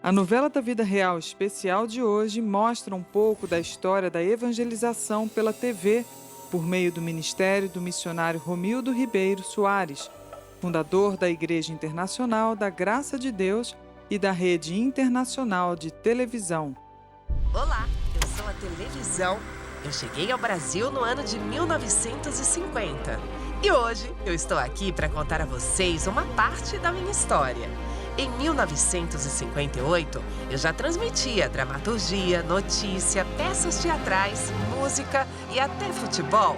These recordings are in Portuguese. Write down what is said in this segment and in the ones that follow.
A novela da vida real especial de hoje mostra um pouco da história da evangelização pela TV, por meio do ministério do missionário Romildo Ribeiro Soares, fundador da Igreja Internacional da Graça de Deus e da Rede Internacional de Televisão. Olá, eu sou a televisão. Eu cheguei ao Brasil no ano de 1950. E hoje eu estou aqui para contar a vocês uma parte da minha história. Em 1958, eu já transmitia dramaturgia, notícia, peças teatrais, música e até futebol.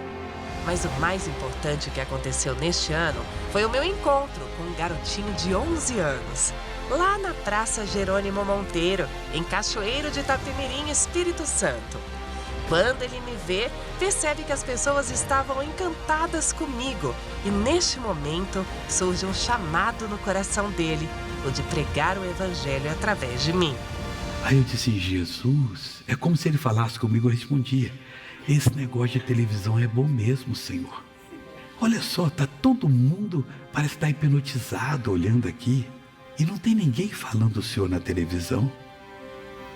Mas o mais importante que aconteceu neste ano foi o meu encontro com um garotinho de 11 anos, lá na Praça Jerônimo Monteiro, em Cachoeiro de Itapemirim, Espírito Santo. Quando ele me vê, percebe que as pessoas estavam encantadas comigo e neste momento surge um chamado no coração dele, o de pregar o evangelho através de mim. Aí eu disse, Jesus, é como se ele falasse comigo, eu respondia, esse negócio de televisão é bom mesmo, Senhor. Olha só, tá todo mundo, parece estar hipnotizado olhando aqui e não tem ninguém falando do Senhor na televisão.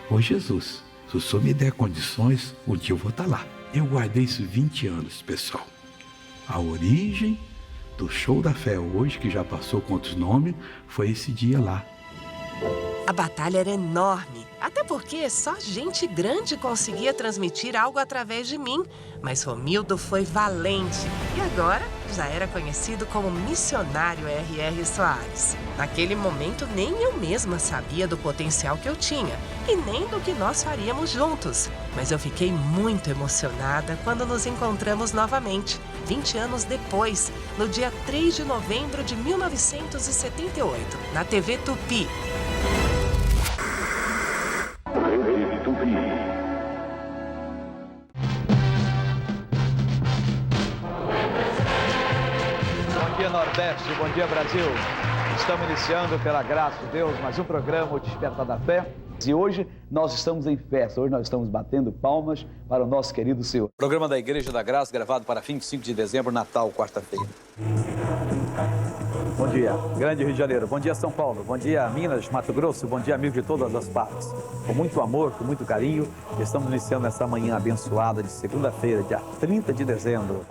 Ô Jesus, se o Senhor me der condições, um dia eu vou estar lá. Eu guardei isso 20 anos, pessoal. A origem do Show da Fé hoje, que já passou com outros nomes, foi esse dia lá. A batalha era enorme, até porque só gente grande conseguia transmitir algo através de mim. Mas Romildo foi valente e agora já era conhecido como missionário R.R. Soares. Naquele momento nem eu mesma sabia do potencial que eu tinha e nem do que nós faríamos juntos. Mas eu fiquei muito emocionada quando nos encontramos novamente, 20 anos depois, no dia 3 de novembro de 1978, na TV Tupi. Bom dia, Nordeste. Bom dia, Brasil. Estamos iniciando, pela graça de Deus, mais um programa, o Despertar da Fé. E hoje nós estamos em festa, hoje nós estamos batendo palmas para o nosso querido Senhor. Programa da Igreja da Graça, gravado para 25 de dezembro, Natal, quarta-feira. Bom dia, grande Rio de Janeiro. Bom dia, São Paulo. Bom dia, Minas, Mato Grosso. Bom dia, amigos de todas as partes. Com muito amor, com muito carinho, estamos iniciando essa manhã abençoada de segunda-feira, dia 30 de dezembro.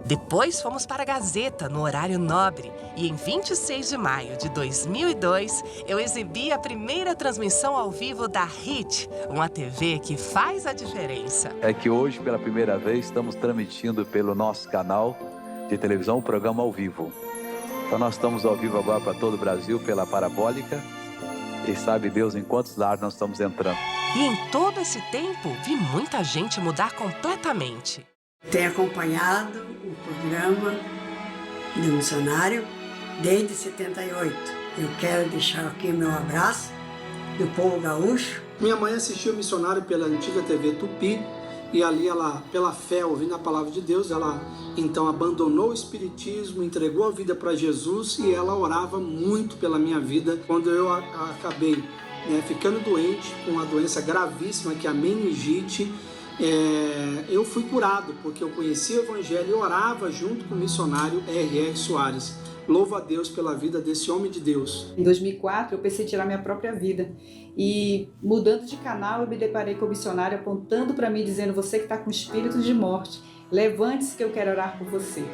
Depois fomos para a Gazeta, no horário nobre. E em 26 de maio de 2002, eu exibi a primeira transmissão ao vivo da HIT, uma TV que faz a diferença. É que hoje, pela primeira vez, estamos transmitindo pelo nosso canal de televisão o programa ao vivo. Então nós estamos ao vivo agora para todo o Brasil, pela Parabólica. E sabe Deus em quantos lares nós estamos entrando. E em todo esse tempo, vi muita gente mudar completamente. Tenho acompanhado o programa do missionário desde 78. Eu quero deixar aqui meu abraço do povo gaúcho. Minha mãe assistiu o missionário pela antiga TV Tupi e ali ela, pela fé, ouvindo a palavra de Deus, ela então abandonou o espiritismo, entregou a vida para Jesus e ela orava muito pela minha vida. Quando eu acabei ficando doente com uma doença gravíssima que é a meningite, eu fui curado, porque eu conhecia o Evangelho e orava junto com o missionário R.R. Soares. Louvo a Deus pela vida desse homem de Deus. Em 2004, eu pensei em tirar minha própria vida. E mudando de canal, eu me deparei com o missionário apontando para mim, dizendo, você que está com espírito de morte, levante-se que eu quero orar por você.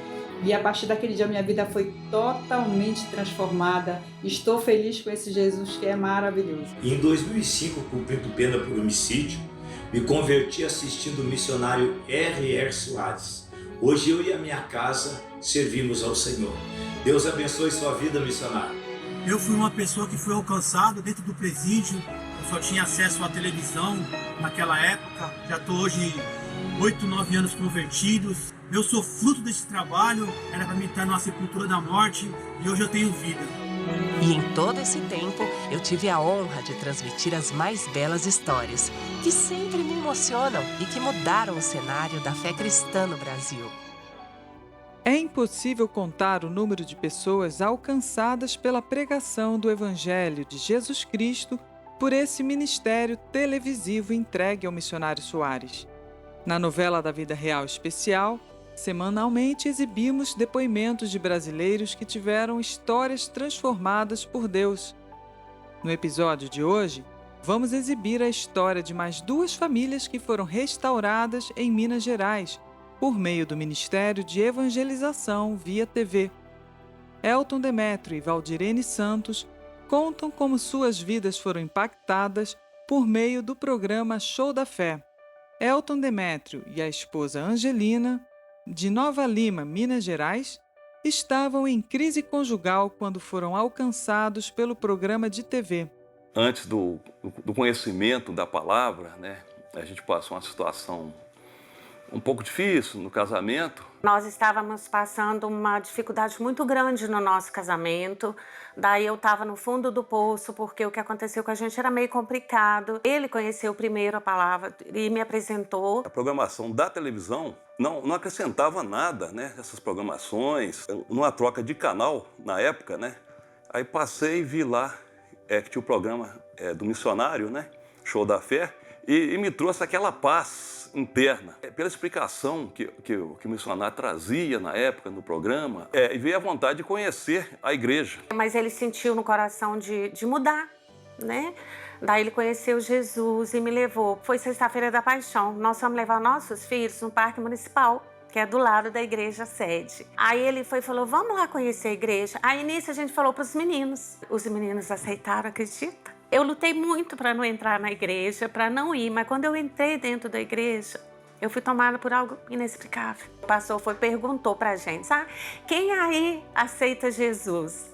E a partir daquele dia, minha vida foi totalmente transformada. Estou feliz com esse Jesus que é maravilhoso. Em 2005, cumprindo pena por homicídio, me converti assistindo o missionário R.R. Soares. Hoje eu e a minha casa servimos ao Senhor. Deus abençoe sua vida, missionário. Eu fui uma pessoa que foi alcançada dentro do presídio. Eu só tinha acesso à televisão naquela época. Já estou hoje 8, 9 anos convertidos. Eu sou fruto desse trabalho. Era para mim estar numa sepultura da morte e hoje eu tenho vida. E em todo esse tempo, eu tive a honra de transmitir as mais belas histórias, que sempre me emocionam e que mudaram o cenário da fé cristã no Brasil. É impossível contar o número de pessoas alcançadas pela pregação do Evangelho de Jesus Cristo por esse ministério televisivo entregue ao missionário Soares. Na novela da vida real especial, semanalmente exibimos depoimentos de brasileiros que tiveram histórias transformadas por Deus. No episódio de hoje, vamos exibir a história de mais 2 famílias que foram restauradas em Minas Gerais, por meio do Ministério de Evangelização via TV. Elton Demétrio e Valdirene Santos contam como suas vidas foram impactadas por meio do programa Show da Fé. Elton Demétrio e a esposa Angelina, de Nova Lima, Minas Gerais, estavam em crise conjugal quando foram alcançados pelo programa de TV. Antes do conhecimento da palavra, né, a gente passou uma situação um pouco difícil no casamento. Nós estávamos passando uma dificuldade muito grande no nosso casamento. Daí eu estava no fundo do poço, porque o que aconteceu com a gente era meio complicado. Ele conheceu primeiro a palavra e me apresentou. A programação da televisão não acrescentava nada, né? Essas programações, numa troca de canal na época, né? Aí passei e vi lá que tinha o programa do missionário, né? Show da Fé, e me trouxe aquela paz interna. Pela explicação que o missionário trazia na época no programa, e veio a vontade de conhecer a igreja. Mas ele sentiu no coração de mudar, né? Daí ele conheceu Jesus e me levou. Foi sexta-feira da Paixão. Nós fomos levar nossos filhos no Parque Municipal, que é do lado da igreja sede. Aí ele foi e falou, vamos lá conhecer a igreja. Aí nisso a gente falou para os meninos. Os meninos aceitaram, acredita? Eu lutei muito para não entrar na igreja, para não ir, mas quando eu entrei dentro da igreja, eu fui tomada por algo inexplicável. O pastor perguntou para a gente, quem aí aceita Jesus?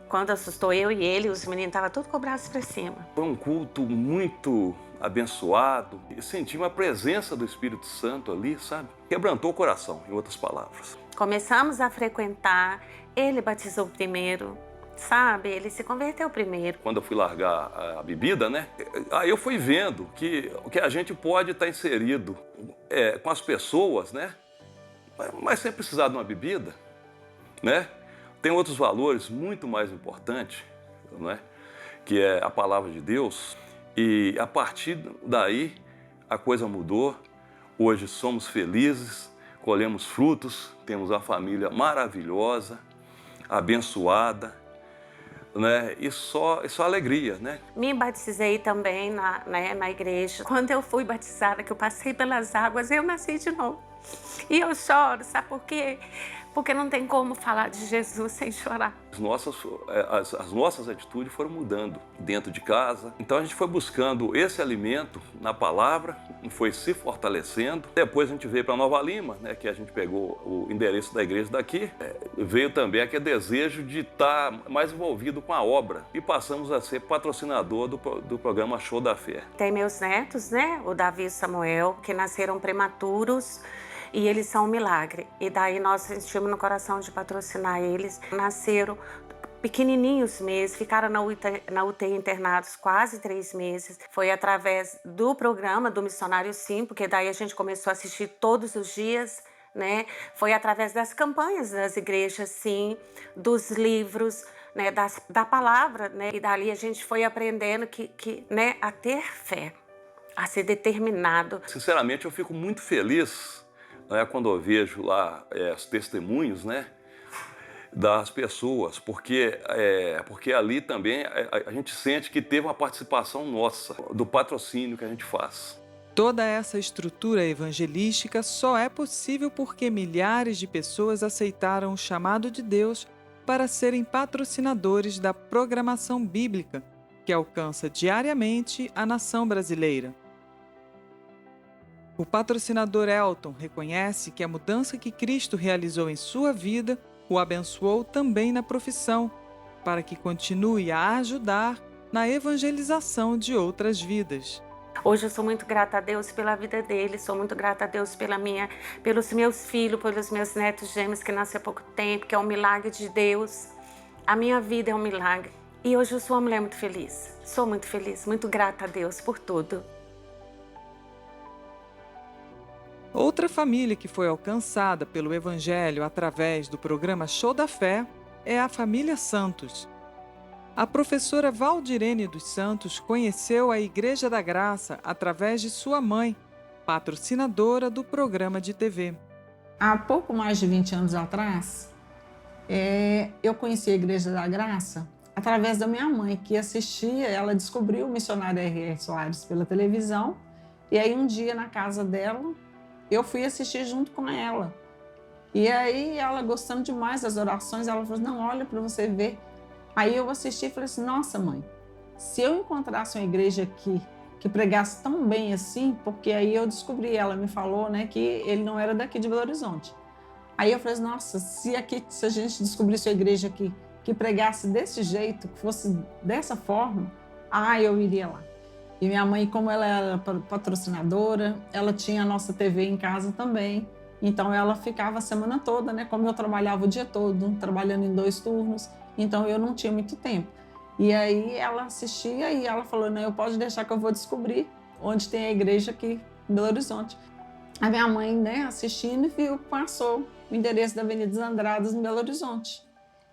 Quando assustou eu e ele, os meninos estavam todos com o braço para cima. Foi um culto muito abençoado. Eu senti uma presença do Espírito Santo ali, sabe? Quebrantou o coração, em outras palavras. Começamos a frequentar, ele batizou primeiro, sabe? Ele se converteu primeiro. Quando eu fui largar a bebida, né? Aí eu fui vendo que a gente pode estar inserido com as pessoas, né? Mas sem precisar de uma bebida, né? Tem outros valores muito mais importantes, né? Que é a palavra de Deus. E a partir daí a coisa mudou. Hoje somos felizes, colhemos frutos, temos uma família maravilhosa, abençoada, né? E só alegria, né? Me batizei também na igreja. Quando eu fui batizada, que eu passei pelas águas, eu nasci de novo. E eu choro, sabe por quê? Porque não tem como falar de Jesus sem chorar. As nossas atitudes foram mudando dentro de casa. Então a gente foi buscando esse alimento na palavra, foi se fortalecendo. Depois a gente veio para Nova Lima, né, que a gente pegou o endereço da igreja daqui. Veio também aquele desejo de estar mais envolvido com a obra. E passamos a ser patrocinador do programa Show da Fé. Tem meus netos, né, o Davi e o Samuel, que nasceram prematuros. E eles são um milagre. E daí nós sentimos no coração de patrocinar eles. Nasceram pequenininhos meses, ficaram na UTI internados quase 3 meses. Foi através do programa do Missionário Sim, porque daí a gente começou a assistir todos os dias, né? Foi através das campanhas das igrejas Sim, dos livros, né? Da palavra, né? E dali a gente foi aprendendo né? A ter fé, a ser determinado. Sinceramente, eu fico muito feliz, né, quando eu vejo lá os testemunhos, né, das pessoas, porque ali também a gente sente que teve uma participação nossa, do patrocínio que a gente faz. Toda essa estrutura evangelística só é possível porque milhares de pessoas aceitaram o chamado de Deus para serem patrocinadores da programação bíblica, que alcança diariamente a nação brasileira. O patrocinador Elton reconhece que a mudança que Cristo realizou em sua vida o abençoou também na profissão, para que continue a ajudar na evangelização de outras vidas. Hoje eu sou muito grata a Deus pela vida dele, sou muito grata a Deus pelos meus filhos, pelos meus netos gêmeos que nasceram há pouco tempo, que é um milagre de Deus. A minha vida é um milagre. E hoje eu sou uma mulher muito feliz. Sou muito feliz, muito grata a Deus por tudo. Outra família que foi alcançada pelo Evangelho através do programa Show da Fé é a família Santos. A professora Valdirene dos Santos conheceu a Igreja da Graça através de sua mãe, patrocinadora do programa de TV. Há pouco mais de 20 anos atrás, eu conheci a Igreja da Graça através da minha mãe, que assistia, ela descobriu o missionário R.R. Soares pela televisão, e aí um dia na casa dela, eu fui assistir junto com ela. E aí ela, gostando demais das orações, ela falou, não, olha para você ver. Aí eu assisti e falei assim, nossa mãe, se eu encontrasse uma igreja aqui que pregasse tão bem assim, porque aí eu descobri, ela me falou, né, que ele não era daqui de Belo Horizonte. Aí eu falei, nossa, se a gente descobrisse uma igreja aqui que pregasse desse jeito, que fosse dessa forma, eu iria lá. E minha mãe, como ela era patrocinadora, ela tinha a nossa TV em casa também, então ela ficava a semana toda, né, como eu trabalhava o dia todo, trabalhando em 2 turnos, então eu não tinha muito tempo. E aí ela assistia e ela falou, não, eu posso deixar que eu vou descobrir onde tem a igreja aqui em Belo Horizonte. A minha mãe, né, assistindo, viu, passou o endereço da Avenida dos Andradas em Belo Horizonte.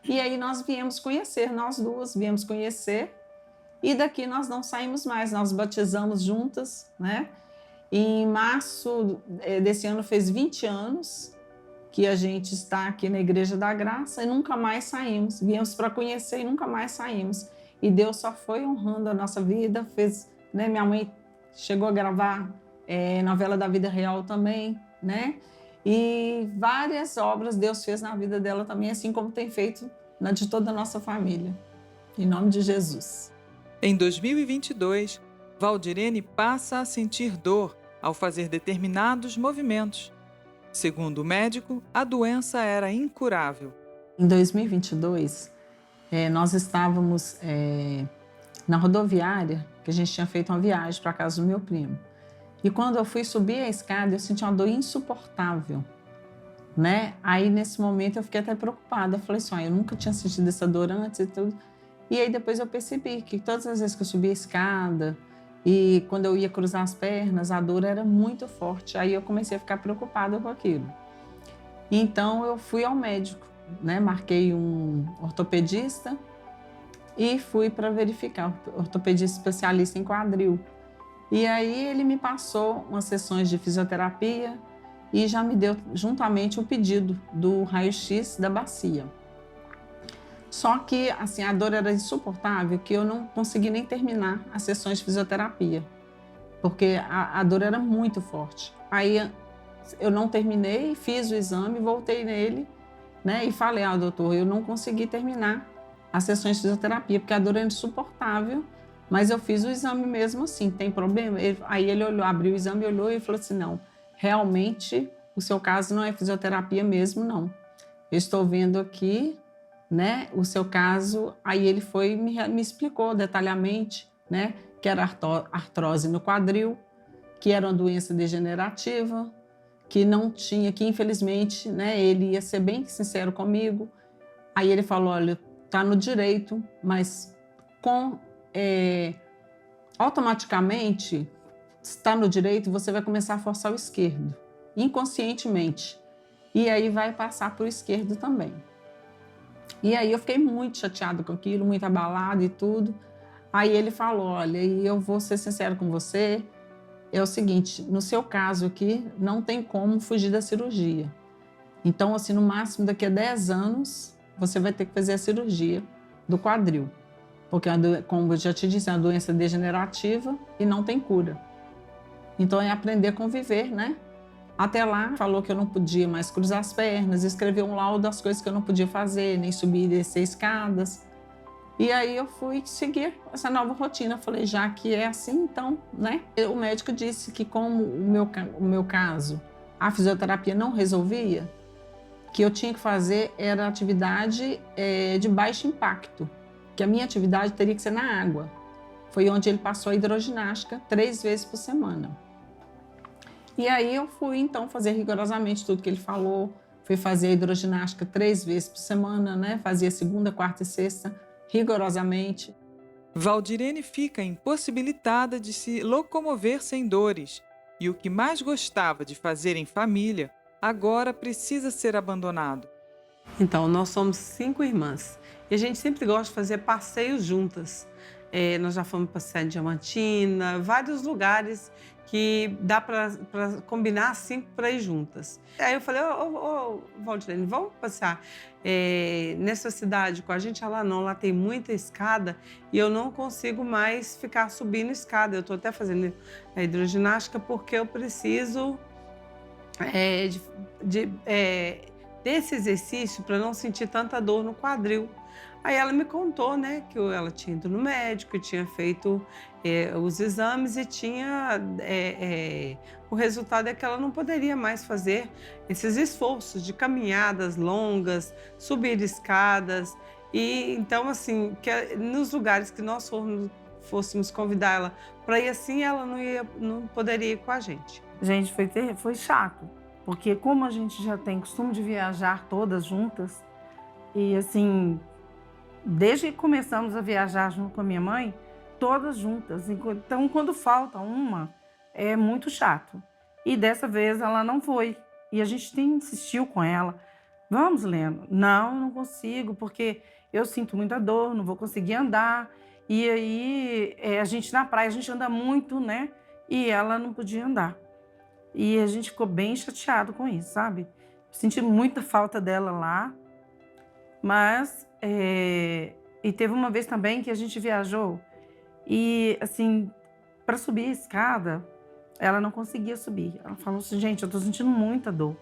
E aí nós viemos conhecer, nós duas viemos conhecer, e daqui nós não saímos mais, nós batizamos juntas, né? E em março desse ano fez 20 anos que a gente está aqui na Igreja da Graça e nunca mais saímos. Viemos para conhecer e nunca mais saímos. E Deus só foi honrando a nossa vida, fez, né? Minha mãe chegou a gravar novela da vida real também, né? E várias obras Deus fez na vida dela também, assim como tem feito na de toda a nossa família. Em nome de Jesus. Em 2022, Valdirene passa a sentir dor ao fazer determinados movimentos. Segundo o médico, a doença era incurável. Em 2022, nós estávamos na rodoviária, que a gente tinha feito uma viagem para a casa do meu primo. E quando eu fui subir a escada, eu senti uma dor insuportável, né? Aí, nesse momento, eu fiquei até preocupada. Eu falei assim, eu nunca tinha sentido essa dor antes e tudo. E aí, depois eu percebi que todas as vezes que eu subia a escada e quando eu ia cruzar as pernas, a dor era muito forte. Aí eu comecei a ficar preocupada com aquilo. Então, eu fui ao médico, né? Marquei um ortopedista e fui para verificar, ortopedista especialista em quadril. E aí ele me passou umas sessões de fisioterapia e já me deu juntamente o pedido do raio-x da bacia. Só que assim, a dor era insuportável, que eu não consegui nem terminar as sessões de fisioterapia, porque a dor era muito forte. Aí eu não terminei, fiz o exame, voltei nele, né, e falei, doutor, eu não consegui terminar as sessões de fisioterapia, porque a dor era insuportável. Mas eu fiz o exame mesmo assim, tem problema? Aí ele olhou, abriu o exame, olhou e falou assim, não, realmente o seu caso não é fisioterapia mesmo, não. Eu estou vendo aqui, né, o seu caso. Aí ele foi me explicou detalhadamente, né, que era artrose no quadril, que era uma doença degenerativa, que não tinha, que infelizmente, né, ele ia ser bem sincero comigo. Aí ele falou, olha, tá no direito, mas automaticamente, está no direito, você vai começar a forçar o esquerdo, inconscientemente. E aí vai passar para o esquerdo também. E aí eu fiquei muito chateada com aquilo, muito abalada e tudo. Aí ele falou, olha, e eu vou ser sincero com você, é o seguinte, no seu caso aqui, não tem como fugir da cirurgia. Então, assim, no máximo daqui a 10 anos, você vai ter que fazer a cirurgia do quadril. Porque, como eu já te disse, é uma doença degenerativa e não tem cura. Então, é aprender a conviver, né? Até lá, falou que eu não podia mais cruzar as pernas, escreveu um laudo das coisas que eu não podia fazer, nem subir e descer escadas. E aí eu fui seguir essa nova rotina. Eu falei, já que é assim, então, né? O médico disse que como o meu caso, a fisioterapia não resolvia, que eu tinha que fazer era atividade de baixo impacto, que a minha atividade teria que ser na água. Foi onde ele passou a hidroginástica 3 vezes por semana. E aí eu fui, então, fazer rigorosamente tudo que ele falou. Fui fazer a hidroginástica 3 vezes por semana, né? Fazia segunda, quarta e sexta, rigorosamente. Valdirene fica impossibilitada de se locomover sem dores. E o que mais gostava de fazer em família, agora precisa ser abandonado. Então, nós somos 5 irmãs. E a gente sempre gosta de fazer passeios juntas. nós já fomos passear em Diamantina, vários lugares que dá para combinar assim para ir juntas. Aí eu falei, ô Valdilene, vamos passear nessa cidade com a gente? Ela não, lá tem muita escada e eu não consigo mais ficar subindo escada. Eu estou até fazendo a hidroginástica porque eu preciso desse exercício para não sentir tanta dor no quadril. Aí ela me contou, né, que ela tinha ido no médico, tinha feito os exames e tinha o resultado é que ela não poderia mais fazer esses esforços de caminhadas longas, subir escadas. E então, assim, que nos lugares que nós fôssemos convidar ela para ir assim, ela não poderia ir com a gente. Gente, foi chato, porque como a gente já tem costume de viajar todas juntas, e assim, desde que começamos a viajar junto com a minha mãe, todas juntas. Então, quando falta uma, é muito chato. E dessa vez ela não foi. E a gente insistiu com ela. Vamos, Lena. Não consigo, porque eu sinto muita dor, não vou conseguir andar. E aí, a gente na praia, a gente anda muito, né? E ela não podia andar. E a gente ficou bem chateado com isso, sabe? Senti muita falta dela lá. Mas, e teve uma vez também que a gente viajou e, assim, para subir a escada, ela não conseguia subir. Ela falou assim, gente, eu tô sentindo muita dor.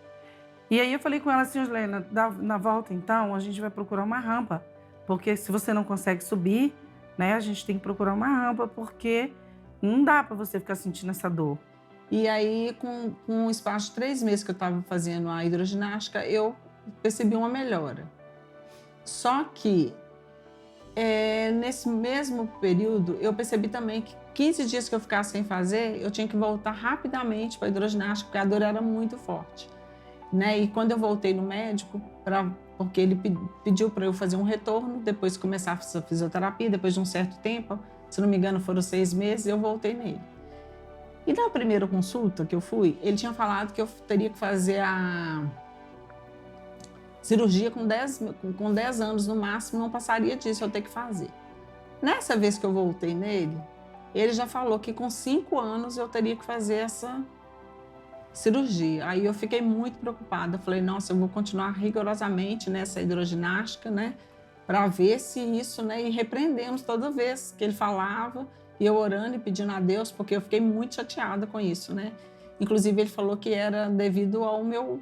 E aí eu falei com ela assim, Helena, na volta então, a gente vai procurar uma rampa, porque se você não consegue subir, né, a gente tem que procurar uma rampa, porque não dá para você ficar sentindo essa dor. E aí, com um espaço de 3 meses que eu estava fazendo a hidroginástica, eu percebi uma melhora. Só que, nesse mesmo período, eu percebi também que 15 dias que eu ficasse sem fazer, eu tinha que voltar rapidamente para a hidroginástica, porque a dor era muito forte. Né? E quando eu voltei no médico, porque ele pediu para eu fazer um retorno, depois começar a fisioterapia, depois de um certo tempo, se não me engano foram 6 meses, eu voltei nele. E na primeira consulta que eu fui, ele tinha falado que eu teria que fazer a cirurgia com 10 anos no máximo, não passaria disso, eu ter que fazer. Nessa vez que eu voltei nele, ele já falou que com 5 anos eu teria que fazer essa cirurgia. Aí eu fiquei muito preocupada, falei, nossa, eu vou continuar rigorosamente nessa hidroginástica, né, para ver se isso, né, e repreendemos toda vez que ele falava, e eu orando e pedindo a Deus, porque eu fiquei muito chateada com isso, né. Inclusive, ele falou que era devido ao meu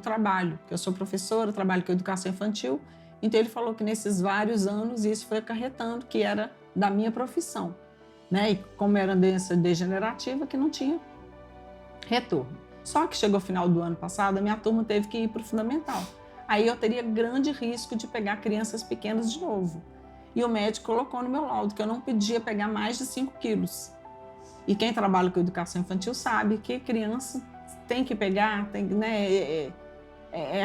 trabalho, que eu sou professora, trabalho com educação infantil. Então, ele falou que nesses vários anos isso foi acarretando, que era da minha profissão. Né? E como era doença degenerativa, que não tinha retorno. Só que chegou o final do ano passado, a minha turma teve que ir para o fundamental. Aí eu teria grande risco de pegar crianças pequenas de novo. E o médico colocou no meu laudo que eu não podia pegar mais de 5 quilos. E quem trabalha com educação infantil sabe que criança tem que pegar, né,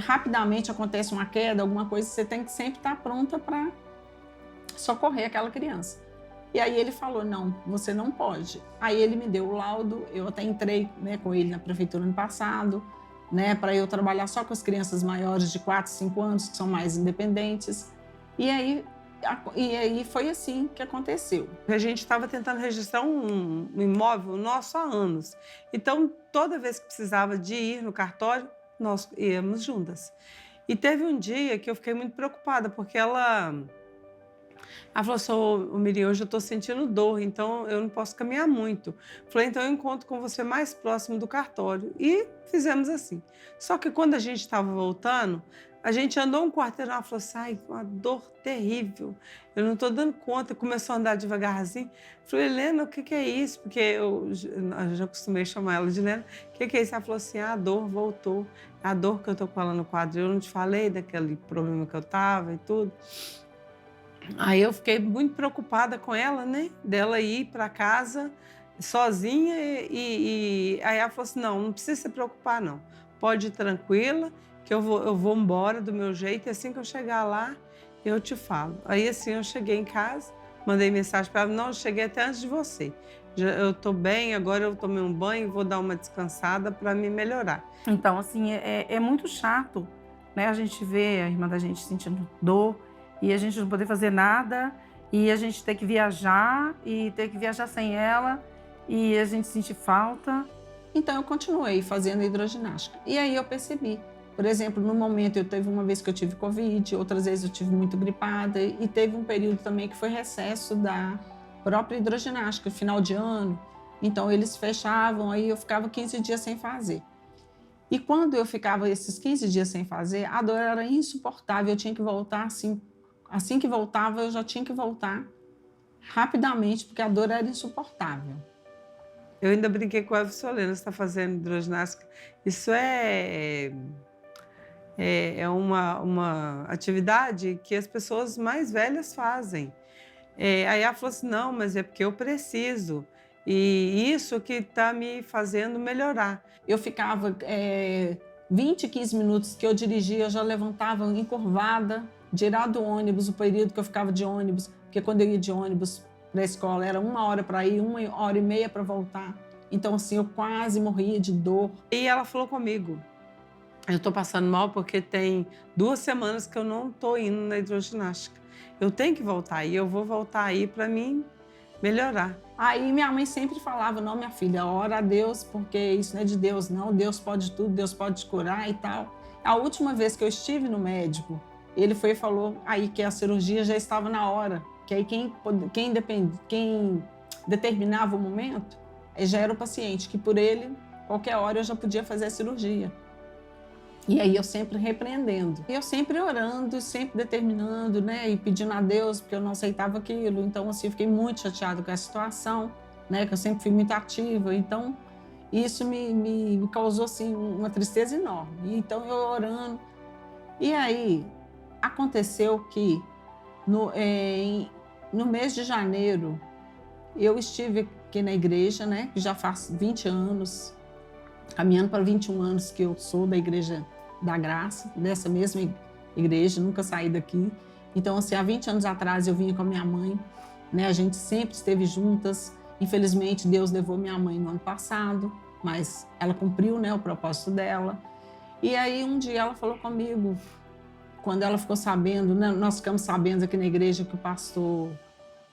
rapidamente acontece uma queda, alguma coisa, você tem que sempre estar pronta para socorrer aquela criança. E aí ele falou, não, você não pode. Aí ele me deu o laudo, eu até entrei, né, com ele na prefeitura ano passado, né, para eu trabalhar só com as crianças maiores de 4, 5 anos, que são mais independentes. E aí foi assim que aconteceu. A gente estava tentando registrar um imóvel nosso há anos. Então, toda vez que precisava de ir no cartório, nós íamos juntas. E teve um dia que eu fiquei muito preocupada, porque ela falou assim, Miri, hoje eu estou sentindo dor, então eu não posso caminhar muito. Falei, então eu encontro com você mais próximo do cartório. E fizemos assim. Só que quando a gente estava voltando, a gente andou um quarteirão, ela falou assim, ai, uma dor terrível, eu não estou dando conta. Começou a andar devagarzinho. Falei, Helena, o que é isso? Porque eu já acostumei chamar ela de Helena. O que é isso? Ela falou assim, a dor voltou. A dor que eu estou com ela no quadril, eu não te falei daquele problema que eu estava e tudo. Aí eu fiquei muito preocupada com ela, né? Dela ir para casa sozinha e aí ela falou assim, não precisa se preocupar não. Pode ir tranquila, que eu vou embora do meu jeito e assim que eu chegar lá, eu te falo. Aí assim, eu cheguei em casa, mandei mensagem para ela, não, eu cheguei até antes de você. Eu tô bem, agora eu tomei um banho, vou dar uma descansada para me melhorar. Então, assim, é muito chato, né? A gente vê a irmã da gente sentindo dor e a gente não poder fazer nada e a gente ter que viajar e ter que viajar sem ela e a gente sentir falta. Então eu continuei fazendo hidroginástica. E aí eu percebi, por exemplo, no momento teve uma vez que eu tive Covid, outras vezes eu tive muito gripada e teve um período também que foi recesso da própria hidroginástica, final de ano. Então eles fechavam, aí eu ficava 15 dias sem fazer. E quando eu ficava esses 15 dias sem fazer, a dor era insuportável, eu tinha que voltar assim que voltava, eu já tinha que voltar rapidamente, porque a dor era insuportável. Eu ainda brinquei com a Eva Solena, você está fazendo hidroginástica. Isso é uma atividade que as pessoas mais velhas fazem. Aí ela falou assim, não, mas é porque eu preciso. E isso que está me fazendo melhorar. Eu ficava 20, 15 minutos que eu dirigia, eu já levantava encurvada, direto do ônibus, o período que eu ficava de ônibus, porque quando eu ia de ônibus para a escola era 1 hora para ir, 1h30 para voltar. Então, assim, eu quase morria de dor. E ela falou comigo, eu estou passando mal porque tem 2 semanas que eu não estou indo na hidroginástica. Eu tenho que voltar e eu vou voltar aí para mim melhorar. Aí minha mãe sempre falava, não, minha filha, ora a Deus, porque isso não é de Deus, não. Deus pode tudo, Deus pode te curar e tal. A última vez que eu estive no médico, ele foi e falou aí que a cirurgia já estava na hora, que aí quem determinava o momento já era o paciente, que por ele, qualquer hora eu já podia fazer a cirurgia. E aí eu sempre repreendendo. E eu sempre orando, sempre determinando, né? E pedindo a Deus, porque eu não aceitava aquilo. Então, assim, eu fiquei muito chateada com a situação, né? Que eu sempre fui muito ativa. Então, isso me causou, assim, uma tristeza enorme. E, então, eu orando. E aí, aconteceu que no mês de janeiro, eu estive aqui na igreja, né? Que já faz 20 anos, caminhando para 21 anos que eu sou da Igreja da Graça, dessa mesma igreja, nunca saí daqui. Então, assim, há 20 anos atrás eu vinha com a minha mãe, né? A gente sempre esteve juntas. Infelizmente, Deus levou minha mãe no ano passado, mas ela cumpriu, né, o propósito dela. E aí, um dia ela falou comigo, quando ela ficou sabendo, né, nós ficamos sabendo aqui na igreja que o pastor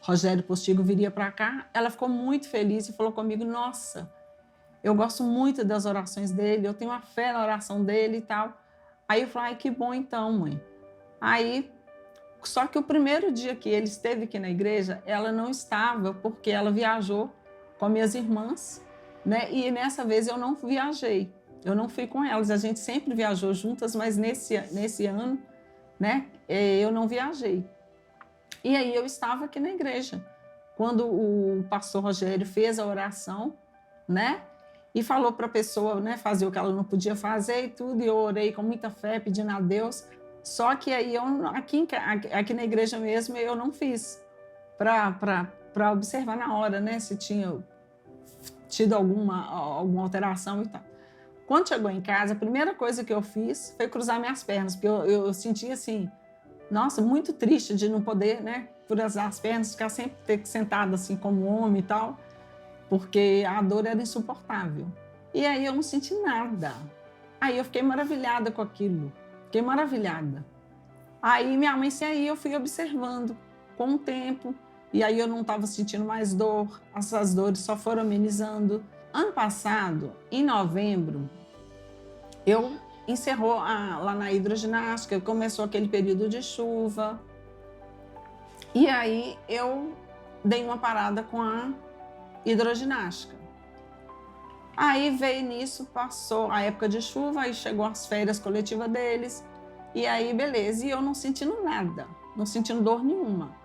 Rogério Postigo viria para cá, ela ficou muito feliz e falou comigo, nossa, eu gosto muito das orações dele, eu tenho uma fé na oração dele e tal. Aí eu falei, ai, que bom então, mãe. Aí, só que o primeiro dia que ele esteve aqui na igreja, ela não estava, porque ela viajou com minhas irmãs, né? E nessa vez eu não viajei, eu não fui com elas. A gente sempre viajou juntas, mas nesse ano, né, eu não viajei. E aí eu estava aqui na igreja, quando o pastor Rogério fez a oração, né? E falou para a pessoa, né, fazer o que ela não podia fazer e tudo, e eu orei com muita fé, pedindo a Deus. Só que aí, aqui na igreja mesmo, eu não fiz para observar na hora, né, se tinha tido alguma alteração e tal. Quando chegou em casa, a primeira coisa que eu fiz foi cruzar minhas pernas, porque eu sentia assim, nossa, muito triste de não poder, né, cruzar as pernas, ficar sempre ter que sentada assim como homem e tal, porque a dor era insuportável. E aí eu não senti nada. Aí eu fiquei maravilhada com aquilo. Fiquei maravilhada. Aí minha mãe, aí eu fui observando com o tempo. E aí eu não estava sentindo mais dor. Essas dores só foram amenizando. Ano passado, em novembro, eu encerrou lá na hidroginástica, começou aquele período de chuva. E aí eu dei uma parada com a hidroginástica. Aí veio nisso, passou a época de chuva, aí chegou as férias coletivas deles, e aí beleza, e eu não sentindo nada, não sentindo dor nenhuma.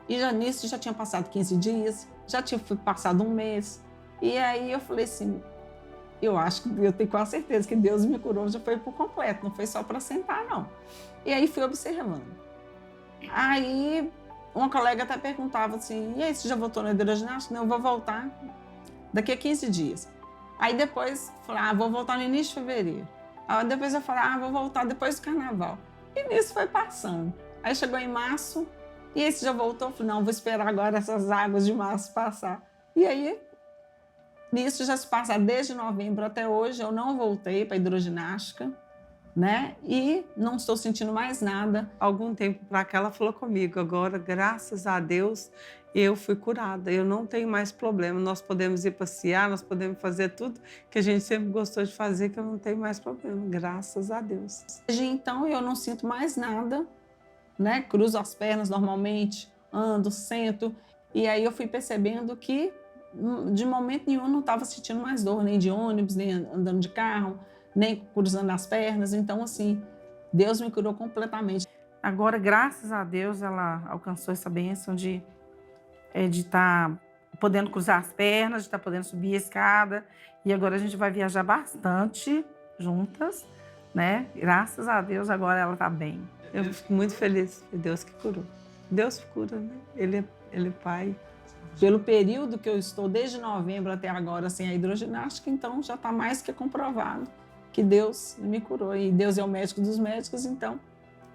E nisso já tinha passado 15 dias, já tinha passado um mês, e aí eu falei assim, eu acho que eu tenho quase certeza que Deus me curou, já foi por completo, não foi só para sentar não. E aí fui observando. Aí uma colega até perguntava assim, e aí, você já voltou na hidroginástica? Não, eu vou voltar daqui a 15 dias. Aí depois, falei, vou voltar no início de fevereiro. Aí depois eu falei, vou voltar depois do carnaval. E nisso foi passando. Aí chegou em março, e aí, você já voltou? Eu falei, não, vou esperar agora essas águas de março passar. E aí, nisso já se passa desde novembro até hoje, eu não voltei para a hidroginástica, né? E não estou sentindo mais nada. Algum tempo para cá ela falou comigo, agora, graças a Deus, eu fui curada, eu não tenho mais problema, nós podemos ir passear, nós podemos fazer tudo que a gente sempre gostou de fazer, que eu não tenho mais problema, graças a Deus. Desde então eu não sinto mais nada, né? Cruzo as pernas normalmente, ando, sento, e aí eu fui percebendo que de momento nenhum eu não estava sentindo mais dor, nem de ônibus, nem andando de carro, nem cruzando as pernas. Então, assim, Deus me curou completamente. Agora, graças a Deus, ela alcançou essa bênção de estar podendo cruzar as pernas, de estar podendo subir a escada. E agora a gente vai viajar bastante juntas, né? Graças a Deus, agora ela está bem. Eu fico muito feliz, foi Deus que curou. Deus cura, né? Ele é Pai. Pelo período que eu estou, desde novembro até agora, sem a hidroginástica, então já está mais que comprovado que Deus me curou. E Deus é o médico dos médicos, então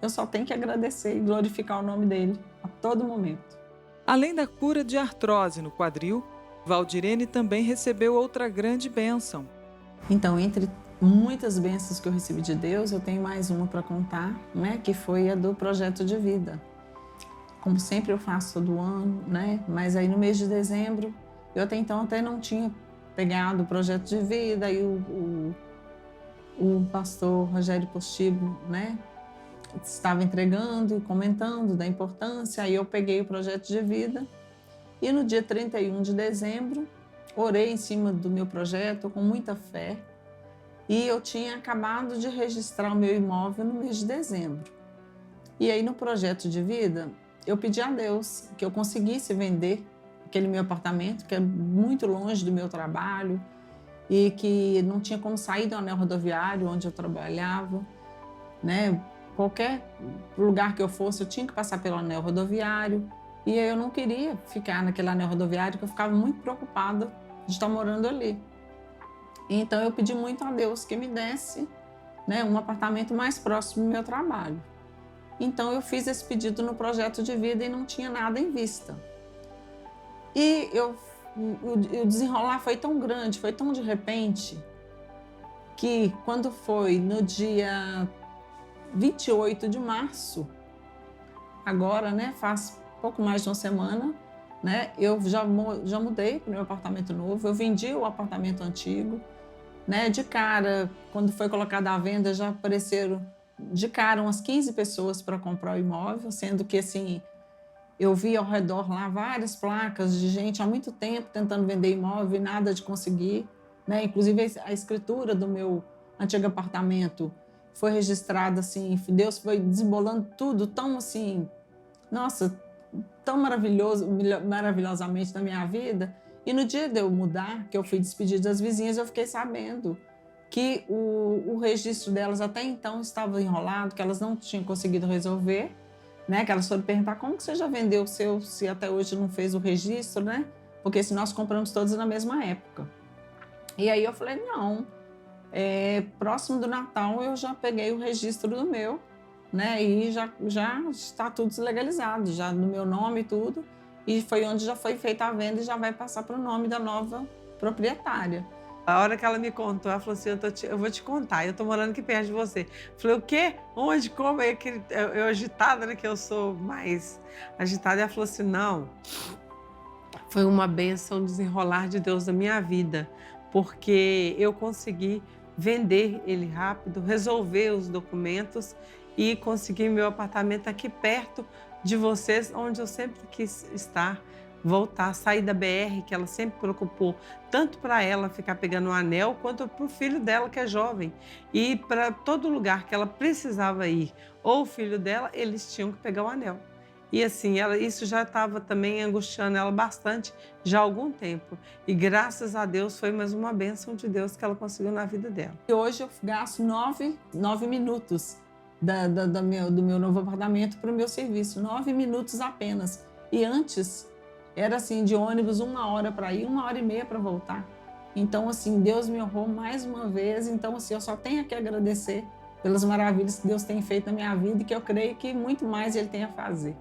eu só tenho que agradecer e glorificar o nome dele a todo momento. Além da cura de artrose no quadril, Valdirene também recebeu outra grande bênção. Então, entre muitas bênçãos que eu recebi de Deus, eu tenho mais uma para contar, né? Que foi a do projeto de vida. Como sempre eu faço todo ano, né? Mas aí no mês de dezembro, eu até então até não tinha pegado o projeto de vida, e o pastor Rogério Postigo, né? Estava entregando e comentando da importância, aí eu peguei o projeto de vida e no dia 31 de dezembro orei em cima do meu projeto com muita fé, e eu tinha acabado de registrar o meu imóvel no mês de dezembro. E aí no projeto de vida eu pedi a Deus que eu conseguisse vender aquele meu apartamento, que é muito longe do meu trabalho e que não tinha como sair do anel rodoviário onde eu trabalhava, né? Qualquer lugar que eu fosse, eu tinha que passar pelo anel rodoviário, e eu não queria ficar naquele anel rodoviário, porque eu ficava muito preocupada de estar morando ali. Então eu pedi muito a Deus que me desse, né, um apartamento mais próximo do meu trabalho. Então eu fiz esse pedido no projeto de vida e não tinha nada em vista. E o desenrolar foi tão grande, foi tão de repente, que quando foi no dia 28 de março, agora, né, faz pouco mais de uma semana, né, eu já mudei para o meu apartamento novo, eu vendi o apartamento antigo, né, de cara, quando foi colocado à venda, já apareceram de cara umas 15 pessoas para comprar o imóvel, sendo que, assim, eu vi ao redor lá várias placas de gente há muito tempo tentando vender imóvel e nada de conseguir, né, inclusive a escritura do meu antigo apartamento foi registrada, assim, Deus foi desembolando tudo tão, assim, nossa, tão maravilhosamente na minha vida. E no dia de eu mudar, que eu fui despedir das vizinhas, eu fiquei sabendo que o registro delas até então estava enrolado, que elas não tinham conseguido resolver, né? Que elas foram perguntar como que você já vendeu o seu, se até hoje não fez o registro, né? Porque se nós compramos todos na mesma época. E aí eu falei, não, próximo do Natal eu já peguei o registro do meu, né? E já está tudo legalizado, já no meu nome e tudo. E foi onde já foi feita a venda e já vai passar para o nome da nova proprietária. A hora que ela me contou, ela falou assim, eu vou te contar, eu tô morando aqui perto de você. Eu falei, o quê? Onde? Como? Eu agitada, né? Que eu sou mais agitada. E ela falou assim, não, foi uma bênção desenrolar de Deus na minha vida, porque eu consegui vender ele rápido, resolver os documentos e conseguir meu apartamento aqui perto de vocês, onde eu sempre quis estar, voltar, sair da BR, que ela sempre preocupou, tanto para ela ficar pegando o anel, quanto para o filho dela, que é jovem. E para todo lugar que ela precisava ir, ou o filho dela, eles tinham que pegar o anel. E assim, isso já estava também angustiando ela bastante, já há algum tempo. E graças a Deus, foi mais uma bênção de Deus que ela conseguiu na vida dela. E hoje eu gasto 9 minutos do meu novo apartamento para o meu serviço, 9 minutos apenas. E antes, era assim, de ônibus 1 hora para ir, 1h30 para voltar. Então, assim, Deus me honrou mais uma vez. Então, assim, eu só tenho que agradecer pelas maravilhas que Deus tem feito na minha vida e que eu creio que muito mais Ele tem a fazer.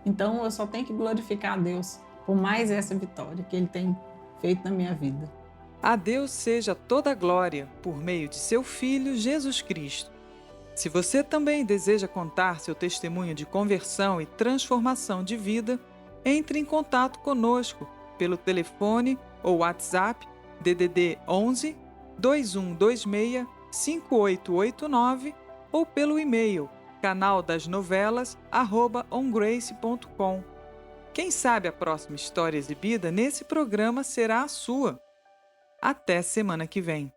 Então, eu só tenho que glorificar a Deus por mais essa vitória que Ele tem feito na minha vida. A Deus seja toda a glória por meio de seu Filho Jesus Cristo. Se você também deseja contar seu testemunho de conversão e transformação de vida, entre em contato conosco pelo telefone ou WhatsApp DDD 11 2126 5889 ou pelo e-mail canaldasnovelas@ongrace.com. Quem sabe a próxima história exibida nesse programa será a sua. Até semana que vem.